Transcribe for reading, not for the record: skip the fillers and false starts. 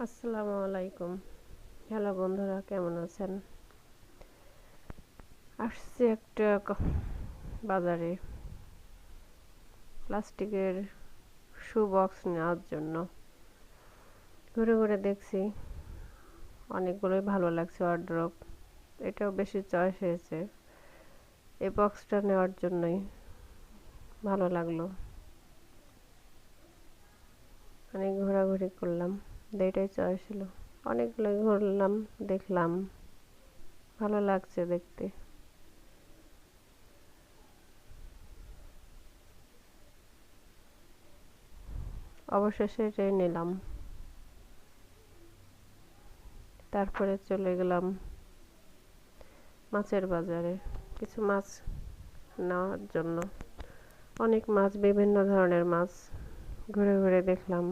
আসসালামু আলাইকুম। হ্যালো বন্ধুরা, কেমন আছেন? আসছি একটা বাজারে প্লাস্টিকের শু বক্স নেওয়ার জন্য। ঘুরে ঘুরে দেখছি, অনেকগুলোই ভালো লাগছে ওয়ারড্রপ। এটাও বেশি চয়েস হয়েছে, এই বক্সটা নেওয়ার জন্যই ভালো লাগলো। অনেক ঘোরাঘুরি করলাম, এটাই চয়েস হলো। অনেকগুলো ঘুরলাম, দেখলাম, ভালো লাগছে দেখতে। অবশেষে এটাই নিলাম। তারপরে চলে গেলাম মাছের বাজারে কিছু মাছ নেওয়ার জন্য। অনেক মাছ, বিভিন্ন ধরনের মাছ ঘুরে ঘুরে দেখলাম।